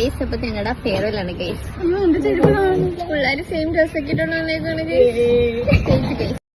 Guys. അപ്പൊ ഞങ്ങളുടെ ഫെയർവെല്ലാണ് guys. പിള്ളേര് സെയിം ഡ്രസ് ഒക്കെ ഇട്ടോണ്ട് വന്നേക്കാണ് ഗൈസ്.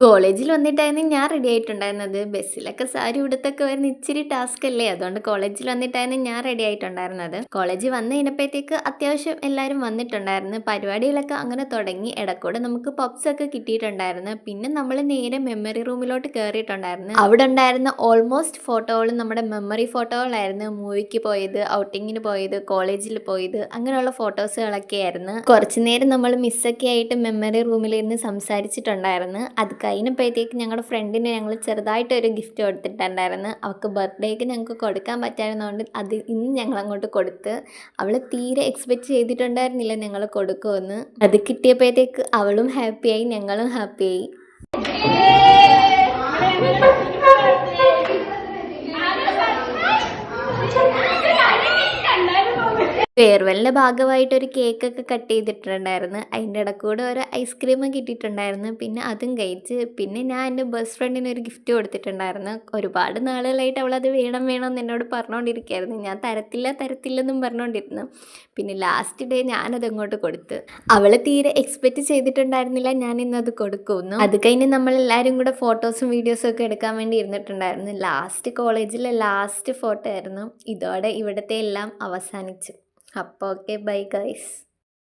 കോളേജിൽ വന്നിട്ടായിരുന്നു ഞാൻ റെഡി ആയിട്ടുണ്ടായിരുന്നത്. ബസ്സിലൊക്കെ സാരി ഉടുത്തൊക്കെ വരുന്ന ഇച്ചിരി ടാസ്ക് അല്ലേ, അതുകൊണ്ട് കോളേജിൽ വന്നിട്ടായിരുന്നു ഞാൻ റെഡി ആയിട്ടുണ്ടായിരുന്നത്. കോളേജിൽ വന്നു കഴിഞ്ഞപ്പോഴത്തേക്ക് അത്യാവശ്യം എല്ലാവരും വന്നിട്ടുണ്ടായിരുന്നു. പരിപാടികളൊക്കെ അങ്ങനെ തുടങ്ങി. ഇടക്കൂടെ നമുക്ക് പപ്സ് ഒക്കെ കിട്ടിയിട്ടുണ്ടായിരുന്നു. പിന്നെ നമ്മൾ നേരെ മെമ്മറി റൂമിലോട്ട് കയറിയിട്ടുണ്ടായിരുന്നു. അവിടെ ഉണ്ടായിരുന്ന ഓൾമോസ്റ്റ് ഫോട്ടോകളും നമ്മുടെ മെമ്മറി ഫോട്ടോകളായിരുന്നു. മൂവിക്ക് പോയത്, ഔട്ടിങ്ങിന് പോയത്, കോളേജിൽ പോയത്, അങ്ങനെയുള്ള ഫോട്ടോസുകളൊക്കെ ആയിരുന്നു. കുറച്ചു നേരം നമ്മൾ മിസ്സൊക്കെ ആയിട്ട് മെമ്മറി റൂമിലിരുന്ന് സംസാരിച്ചിട്ടുണ്ടായിരുന്നു. അത് കഴിഞ്ഞപ്പോഴത്തേക്ക് ഞങ്ങളുടെ ഫ്രണ്ടിന് ഞങ്ങൾ ചെറുതായിട്ടൊരു ഗിഫ്റ്റ് കൊടുത്തിട്ടുണ്ടായിരുന്നു. അവൾക്ക് ബർത്ത്ഡേക്ക് ഞങ്ങൾക്ക് കൊടുക്കാൻ പറ്റായിരുന്നതുകൊണ്ട് അത് ഇന്ന് ഞങ്ങൾ അങ്ങോട്ട് കൊടുത്ത്. അവൾ തീരെ എക്സ്പെക്റ്റ് ചെയ്തിട്ടുണ്ടായിരുന്നില്ല ഞങ്ങൾ കൊടുക്കുമെന്ന്. അത് കിട്ടിയപ്പോഴത്തേക്ക് അവളും ഹാപ്പിയായി, ഞങ്ങളും ഹാപ്പിയായി. ഫെയർവെല്ലിൻ്റെ ഭാഗമായിട്ട് ഒരു കേക്കൊക്കെ കട്ട് ചെയ്തിട്ടുണ്ടായിരുന്നു. അതിൻ്റെ ഇടക്കൂടെ ഒരു ഐസ്ക്രീം കിട്ടിയിട്ടുണ്ടായിരുന്നു. പിന്നെ അതും കഴിച്ച്. പിന്നെ ഞാൻ എൻ്റെ ബെസ്റ്റ് ഫ്രണ്ടിന് ഒരു ഗിഫ്റ്റ് കൊടുത്തിട്ടുണ്ടായിരുന്നു. ഒരുപാട് നാളുകളായിട്ട് അവളത് വേണം എന്ന് എന്നോട് പറഞ്ഞുകൊണ്ടിരിക്കുകയായിരുന്നു. ഞാൻ തരത്തില്ലെന്നും പറഞ്ഞുകൊണ്ടിരുന്നു. പിന്നെ ലാസ്റ്റ് ഡേ ഞാനത് അങ്ങോട്ട് കൊടുത്ത്. അവൾ തീരെ എക്സ്പെക്റ്റ് ചെയ്തിട്ടുണ്ടായിരുന്നില്ല ഞാൻ ഇന്നത് കൊടുക്കുമെന്നു. അത് കഴിഞ്ഞ് നമ്മളെല്ലാവരും കൂടെ ഫോട്ടോസും വീഡിയോസും ഒക്കെ എടുക്കാൻ വേണ്ടി ഇരുന്നിട്ടുണ്ടായിരുന്നു. ലാസ്റ്റ് കോളേജിലെ ലാസ്റ്റ് ഫോട്ടോ ആയിരുന്നു. ഇതോടെ ഇവിടുത്തെ എല്ലാം അവസാനിച്ചു. അപ്പോൾ ഓക്കെ, ബൈ ഗൈസ്.